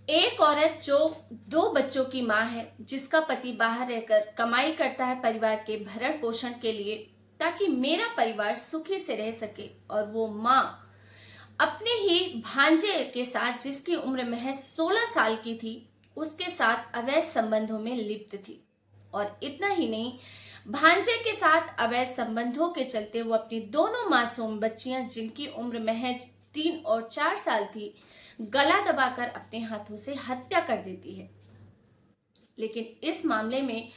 एक औरत जो 2 बच्चों की माँ है, जिसका पति बाहर रहकर कमाई करता है परिवार के भरण पोषण के लिए, ताकि मेरा परिवार सुखी से रह सके, और वो माँ अपने ही भांजे के साथ, जिसकी उम्र महज 16 साल की थी, उसके साथ अवैध संबंधों में लिप्त थी। और इतना ही नहीं, भांजे के साथ अवैध संबंधों के चलते वो अपनी दोनों मासूम बच्चियां, जिनकी उम्र महज 3 और 4 साल थी, गला दबाकर अपने हाथों से हत्या कर देती है। लेकिन इस मामले में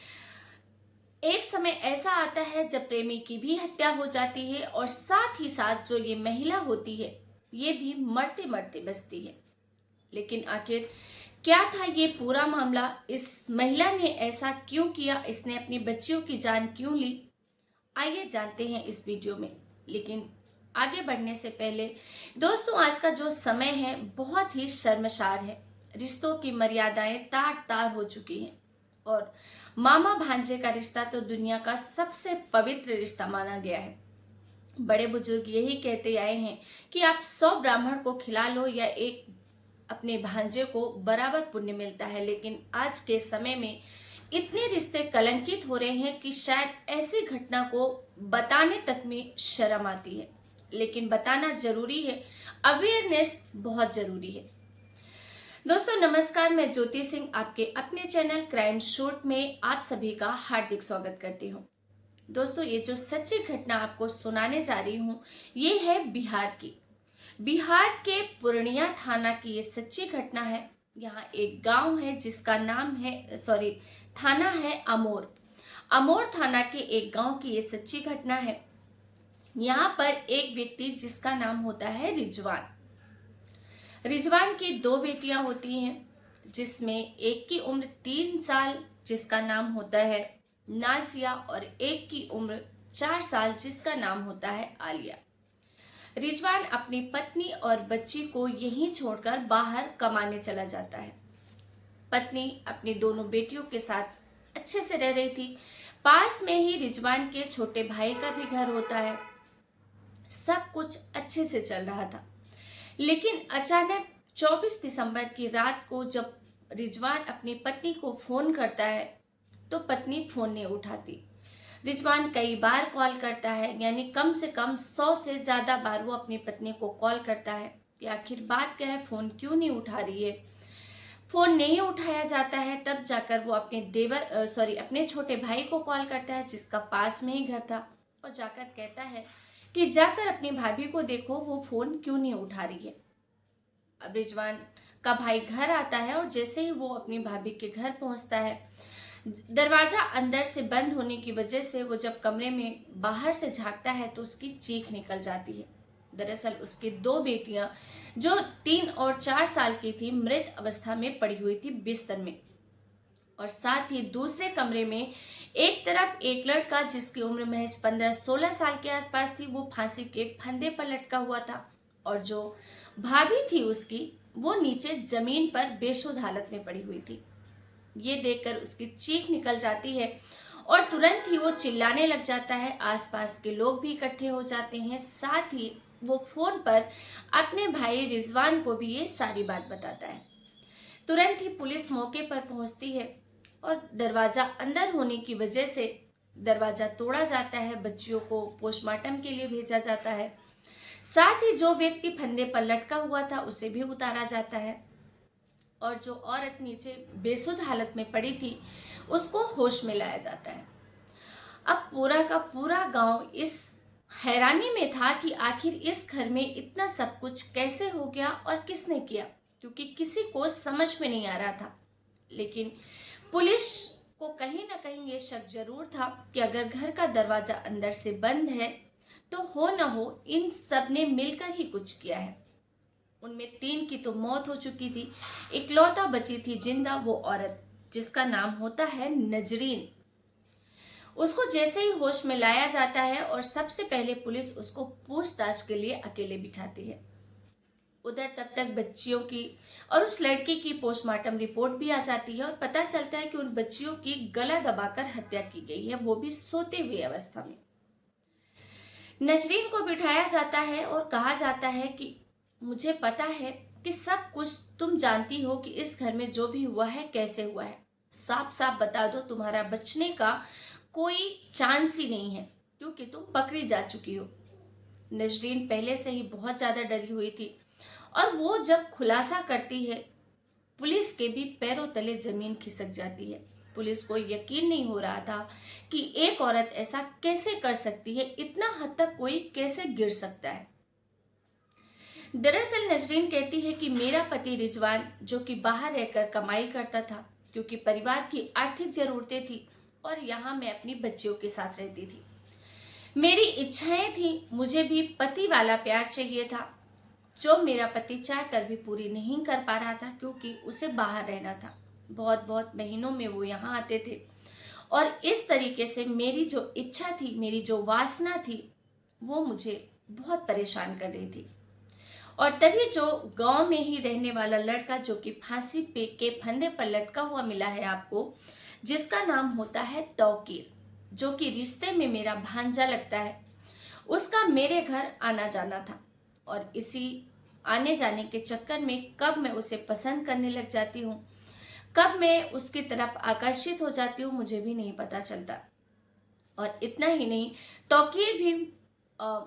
एक समय ऐसा आता है जब प्रेमी की भी हत्या हो जाती है, और साथ ही साथ जो ये महिला होती है, ये भी मरते मरते बचती है। लेकिन आखिर क्या था ये पूरा मामला? इस महिला ने ऐसा क्यों किया? इसने अपनी बच्चियों की जान क्यों ली? आइए जानते हैं इस वीडियो में। लेकिन आगे बढ़ने से पहले दोस्तों, आज का जो समय है बहुत ही शर्मसार है। रिश्तों की मर्यादाएं तार तार हो चुकी हैं, और मामा भांजे का रिश्ता तो दुनिया का सबसे पवित्र रिश्ता माना गया है। बड़े बुजुर्ग यही कहते आए हैं कि आप 100 ब्राह्मण को खिला लो या एक अपने भांजे को, बराबर पुण्य मिलता है। लेकिन आज के समय में इतने रिश्ते कलंकित हो रहे हैं कि शायद ऐसी घटना को बताने तक में शर्म आती है। लेकिन बताना जरूरी है, अवेयरनेस बहुत जरूरी है। दोस्तों नमस्कार, मैं ज्योति सिंह आपके अपने चैनल क्राइम शॉर्ट में आप सभी का हार्दिक स्वागत करती हूँ। दोस्तों, ये जो सच्ची घटना आपको सुनाने जा रही हूँ, ये है बिहार की। बिहार के पूर्णिया थाना की ये सच्ची घटना है। यहाँ एक गांव है जिसका नाम है थाना है अमोर। अमोर थाना के एक गांव की ये सच्ची घटना है। यहाँ पर एक व्यक्ति जिसका नाम होता है रिजवान। रिजवान की 2 बेटियां होती हैं, जिसमें एक की उम्र 3 साल, जिसका नाम होता है नाजिया, और एक की उम्र 4 साल, जिसका नाम होता है आलिया। रिजवान अपनी पत्नी और बच्ची को यहीं छोड़कर बाहर कमाने चला जाता है। पत्नी अपनी दोनों बेटियों के साथ अच्छे से रह रही थी। पास में ही रिजवान के छोटे भाई का भी घर होता है। सब कुछ अच्छे से चल रहा था। लेकिन अचानक 24 दिसंबर की रात को जब रिजवान अपनी पत्नी को फोन करता है, तो पत्नी फोन नहीं उठाती। रिजवान कई बार कॉल करता है, यानी कम से कम 100 से ज्यादा बार वो अपनी पत्नी को कॉल करता है कि आखिर बात क्या है, फोन क्यों नहीं उठा रही है। फोन नहीं उठाया जाता है, तब जाकर वो अपने छोटे भाई को कॉल करता है, जिसका पास में ही घर था, और जाकर कहता है कि जाकर अपनी भाभी को देखो, वो फोन क्यों नहीं उठा रही है। अब रिजवान का भाई घर आता है, और जैसे ही वो अपनी भाभी के घर पहुंचता है, दरवाजा अंदर से बंद होने की वजह से वो जब कमरे में बाहर से झांकता है तो उसकी चीख निकल जाती है। दरअसल उसकी 2 बेटियां, जो 3 और 4 साल की थी, मृत अवस्था में पड़ी हुई थी बिस्तर में। और साथ ही दूसरे कमरे में एक तरफ एक लड़का, जिसकी उम्र महज 15-16 साल के आसपास थी, वो फांसी के फंदे पर लटका हुआ था। और जो भाभी थी उसकी, वो नीचे जमीन पर बेसुध हालत में पड़ी हुई थी। ये देखकर उसकी चीख निकल जाती है, और तुरंत ही वो चिल्लाने लग जाता है। आसपास के लोग भी इकट्ठे हो जाते हैं। साथ ही वो फोन पर अपने भाई रिजवान को भी ये सारी बात बताता है। तुरंत ही पुलिस मौके पर पहुंचती है, और दरवाजा अंदर होने की वजह से दरवाजा तोड़ा जाता है। बच्चियों को पोस्टमार्टम के लिए भेजा जाता है। साथ ही जो व्यक्ति फंदे पर लटका हुआ था, उसे भी उतारा जाता है, और जो औरत नीचे बेसुध हालत में पड़ी थी, उसको होश में लाया जाता है। अब पूरा का पूरा गांव इस हैरानी में था कि आखिर इस घर में इतना सब कुछ कैसे हो गया और किसने किया, क्योंकि किसी को समझ में नहीं आ रहा था। लेकिन पुलिस को कहीं ना कहीं ये शक जरूर था कि अगर घर का दरवाजा अंदर से बंद है, तो हो न हो इन सब ने मिलकर ही कुछ किया है। उनमें 3 की तो मौत हो चुकी थी, इकलौता बची थी जिंदा वो औरत, जिसका नाम होता है नजरीन। उसको जैसे ही होश में लाया जाता है, और सबसे पहले पुलिस उसको पूछताछ के लिए अकेले बिठाती है। उधर तब तक बच्चियों की और उस लड़की की पोस्टमार्टम रिपोर्ट भी आ जाती है, और पता चलता है कि उन बच्चियों की गला दबाकर हत्या की गई है, वो भी सोते हुए अवस्था में। नजरीन को बिठाया जाता है और कहा जाता है कि मुझे पता है कि सब कुछ तुम जानती हो कि इस घर में जो भी हुआ है कैसे हुआ है। साफ साफ बता दो, तुम्हारा बचने का कोई चांस ही नहीं है, क्योंकि तुम पकड़ी जा चुकी हो। नजरीन पहले से ही बहुत ज्यादा डरी हुई थी, और वो जब खुलासा करती है, पुलिस के भी पैरों तले जमीन खिसक जाती है। पुलिस को यकीन नहीं हो रहा था कि एक औरत ऐसा कैसे कर सकती है, इतना हद तक कोई कैसे गिर सकता है। दरअसल नजरीन कहती है कि मेरा पति रिजवान, जो कि बाहर रहकर कमाई करता था, क्योंकि परिवार की आर्थिक जरूरतें थी और यहाँ मैं अपनी बच्चियों के साथ रहती थी। मेरी इच्छाएं थी, मुझे भी पति वाला प्यार चाहिए था, जो मेरा पति चाह कर भी पूरी नहीं कर पा रहा था, क्योंकि उसे बाहर रहना था। बहुत बहुत महीनों में वो यहाँ आते थे, और इस तरीके से मेरी जो इच्छा थी, मेरी जो वासना थी, वो मुझे बहुत परेशान कर रही थी। और तभी जो गांव में ही रहने वाला लड़का, जो कि फांसी पे के फंदे पर लटका हुआ मिला है आपको, जिसका नाम होता है तौकीर, जो कि रिश्ते में मेरा भांजा लगता है, उसका मेरे घर आना जाना था। और इसी आने जाने के चक्कर में कब मैं उसे पसंद करने लग जाती हूँ, कब मैं उसकी तरफ आकर्षित हो जाती हूँ, मुझे भी नहीं पता चलता। और इतना ही नहीं, तौकीर भी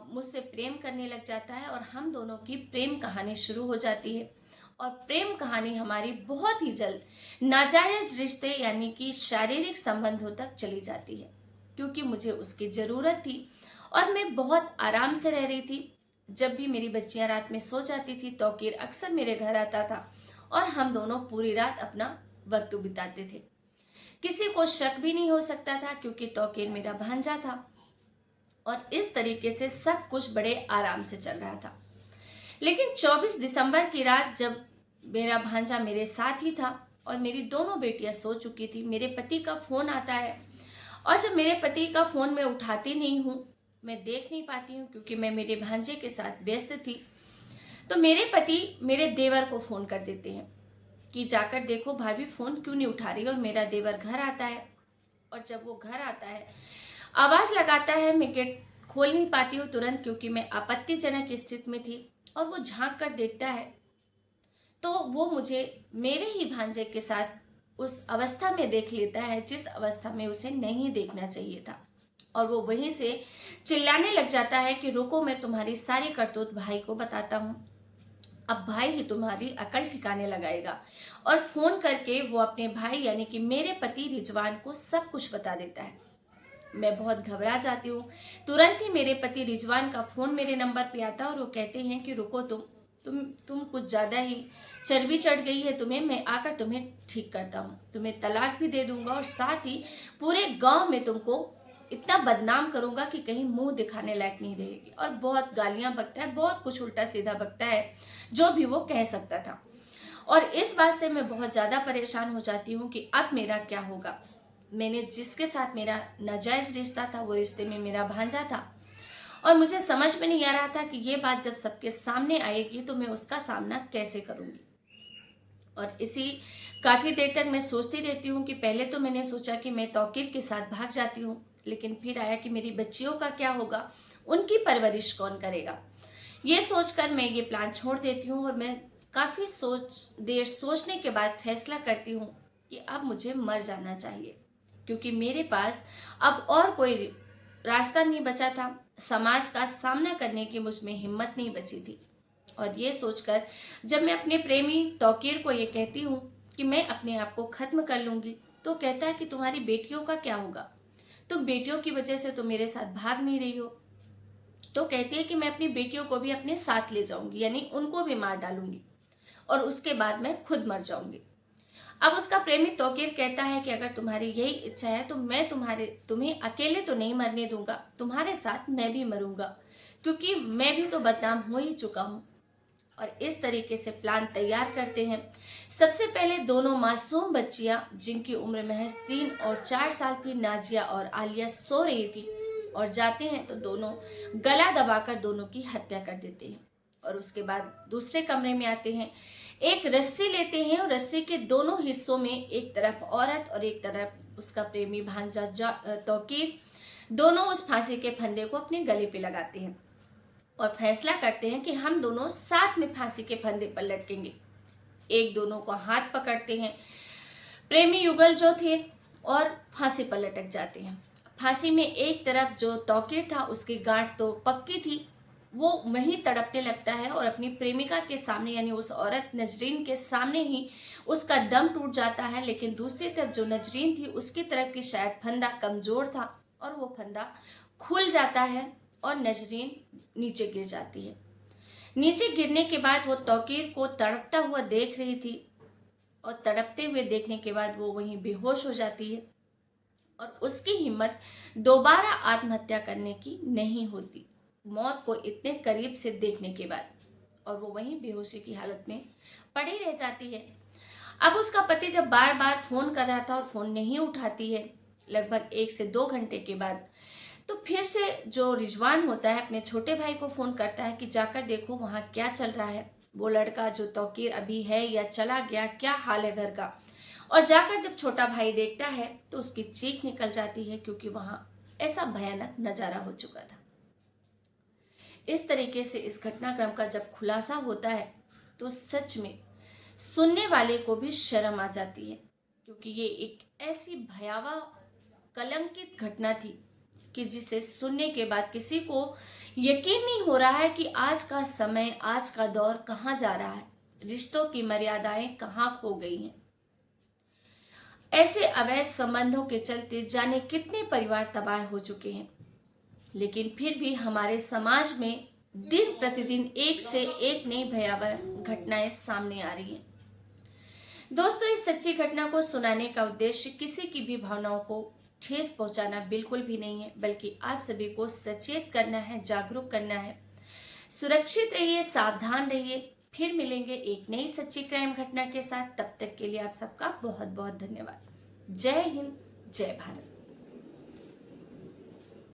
मुझसे प्रेम करने लग जाता है, और हम दोनों की प्रेम कहानी शुरू हो जाती है। और प्रेम कहानी हमारी बहुत ही जल्द नाजायज रिश्ते यानी कि शारीरिक संबंधों तक चली जाती है, क्योंकि मुझे उसकी ज़रूरत थी और मैं बहुत आराम से रह रही थी। जब भी मेरी बच्चियां रात में सो जाती थी, तौकीर अक्सर मेरे घर आता था और हम दोनों पूरी रात अपना वक्त बिताते थे। किसी को शक भी नहीं हो सकता था, क्योंकि तौकीर मेरा भांजा था, और इस तरीके से सब कुछ बड़े आराम से चल रहा था। लेकिन 24 दिसंबर की रात, जब मेरा भांजा मेरे साथ ही था और मेरी दोनों बेटियां सो चुकी थी, मेरे पति का फोन आता है। और जब मेरे पति का फोन मैं उठाती नहीं हूँ, मैं देख नहीं पाती हूँ, क्योंकि मैं मेरे भांजे के साथ व्यस्त थी, तो मेरे पति मेरे देवर को फोन कर देते हैं कि जाकर देखो भाभी फोन क्यों नहीं उठा रही। और मेरा देवर घर आता है, और जब वो घर आता है, आवाज लगाता है, मैं गेट खोल नहीं पाती हूँ तुरंत, क्योंकि मैं आपत्तिजनक स्थिति में थी। और वो झांक कर देखता है, तो वो मुझे मेरे ही भांजे के साथ उस अवस्था में देख लेता है जिस अवस्था में उसे नहीं देखना चाहिए था। और वो वहीं से चिल्लाने लग जाता है कि रुको, मैं तुम्हारी सारी करतूत भाई को बताता हूँ। अब भाई ही तुम्हारी अकल ठिकाने लगाएगा। और फोन करके वो अपने भाई यानी कि मेरे पति रिजवान को सब कुछ बता देता है। मैं बहुत घबरा जाती हूँ। तुरंत ही मेरे पति रिजवान का फोन मेरे नंबर पे आता है, और वो कहते हैं कि रुको, तुम कुछ ज्यादा ही चर्बी चढ़ गई है तुम्हें, मैं आकर तुम्हें ठीक करता हूँ, तुम्हें तलाक भी दे दूंगा, और साथ ही पूरे गांव में तुमको इतना बदनाम करूंगा कि कहीं मुंह दिखाने लायक नहीं रहेगी। और बहुत गालियां बकता है, बहुत कुछ उल्टा सीधा बकता है, जो भी वो कह सकता था। और इस बात से मैं बहुत ज्यादा परेशान हो जाती हूँ कि अब मेरा क्या होगा। मैंने जिसके साथ मेरा नाजायज रिश्ता था, वो रिश्ते में मेरा भांजा था, और मुझे समझ में नहीं आ रहा था कि ये बात जब सबके सामने आएगी तो मैं उसका सामना कैसे करूंगी। और इसी काफी देर तक मैं सोचती रहती हूँ कि पहले तो मैंने सोचा कि मैं तौकीर के साथ भाग जाती हूँ, लेकिन फिर आया कि मेरी बच्चियों का क्या होगा, उनकी परवरिश कौन करेगा। ये सोचकर मैं ये प्लान छोड़ देती हूँ, और मैं काफी देर सोचने के बाद फैसला करती हूँ कि अब मुझे मर जाना चाहिए, क्योंकि मेरे पास अब और कोई रास्ता नहीं बचा था। समाज का सामना करने की मुझ में हिम्मत नहीं बची थी। और ये सोचकर जब मैं अपने प्रेमी तौकीर को ये कहती हूँ कि मैं अपने आप को खत्म कर लूंगी, तो कहता है कि तुम्हारी बेटियों का क्या होगा, तुम बेटियों की वजह से तो मेरे साथ भाग नहीं रही हो। तो कहती है कि मैं अपनी बेटियों को भी अपने साथ ले जाऊंगी, यानी उनको भी मार डालूंगी, और उसके बाद मैं खुद मर जाऊंगी। अब उसका प्रेमी तौकीर कहता है कि अगर तुम्हारी यही इच्छा है तो मैं तुम्हें अकेले तो नहीं मरने दूंगा, तुम्हारे साथ मैं भी मरूंगा, क्योंकि मैं भी तो बदनाम हो ही चुका हूं। और इस तरीके से प्लान तैयार करते हैं। सबसे पहले दोनों मासूम बच्चियां, जिनकी उम्र महज 3 और 4 साल थी, नाजिया और आलिया, सो रही थी, और जाते हैं तो दोनों गला दबाकर दोनों की हत्या कर देते हैं। और उसके बाद दूसरे कमरे में आते हैं, एक रस्सी लेते हैं, और रस्सी के दोनों हिस्सों में एक तरफ औरत और एक तरफ उसका प्रेमी भांजा तौकीर, दोनों उस फांसी के फंदे को अपने गले पे लगाते हैं। और फैसला करते हैं कि हम दोनों साथ में फांसी के फंदे पर लटकेंगे। एक दोनों को हाथ पकड़ते हैं, प्रेमी युगल जो थे, और फांसी पर लटक जाते हैं। फांसी में एक तरफ जो तौकीर था उसकी गांठ तो पक्की थी, वो वहीं तड़पने लगता है और अपनी प्रेमिका के सामने यानी उस औरत नजरीन के सामने ही उसका दम टूट जाता है। लेकिन दूसरी तरफ जो नजरीन थी उसकी तरफ की शायद फंदा कमजोर था और वो फंदा खुल जाता है और नजरीन नीचे गिर जाती है। नीचे गिरने के बाद वो तौकीर को तड़पता हुआ देख रही थी और तड़पते हुए देखने के बाद वो वहीं बेहोश हो जाती है और उसकी हिम्मत दोबारा आत्महत्या करने की नहीं होती मौत को इतने करीब से देखने के बाद, और वो वहीं बेहोशी की हालत में पड़ी रह जाती है। अब उसका पति जब बार बार फोन कर रहा था और फोन नहीं उठाती है, लगभग 1 से 2 घंटे के बाद, तो फिर से जो रिजवान होता है अपने छोटे भाई को फोन करता है कि जाकर देखो वहां क्या चल रहा है, वो लड़का जो तौकीर अभी है या चला गया, क्या हाल है घर का। और जाकर जब छोटा भाई देखता है तो उसकी चीख निकल जाती है क्योंकि वहां ऐसा भयानक नजारा हो चुका था। इस तरीके से इस घटनाक्रम का जब खुलासा होता है तो सच में सुनने वाले को भी शर्म आ जाती है, क्योंकि ये एक ऐसी भयावह कलंकित घटना थी कि जिसे सुनने के बाद किसी को यकीन नहीं हो रहा है कि आज का समय, आज का दौर कहाँ जा रहा है, रिश्तों की मर्यादाएं कहाँ खो गई हैं। ऐसे अवैध संबंधों के चलते जाने कितने परिवार तबाह हो चुके हैं, लेकिन फिर भी हमारे समाज में दिन प्रतिदिन एक से एक नई भयावह घटनाएं सामने आ रही हैं। दोस्तों, इस सच्ची घटना को सुनाने का उद्देश्य किसी की भी भावनाओं को ठेस पहुंचाना बिल्कुल भी नहीं है, बल्कि आप सभी को सचेत करना है, जागरूक करना है। सुरक्षित रहिए, सावधान रहिए। फिर मिलेंगे एक नई सच्ची क्राइम घटना के साथ। तब तक के लिए आप सबका बहुत बहुत धन्यवाद। जय हिंद, जय भारत।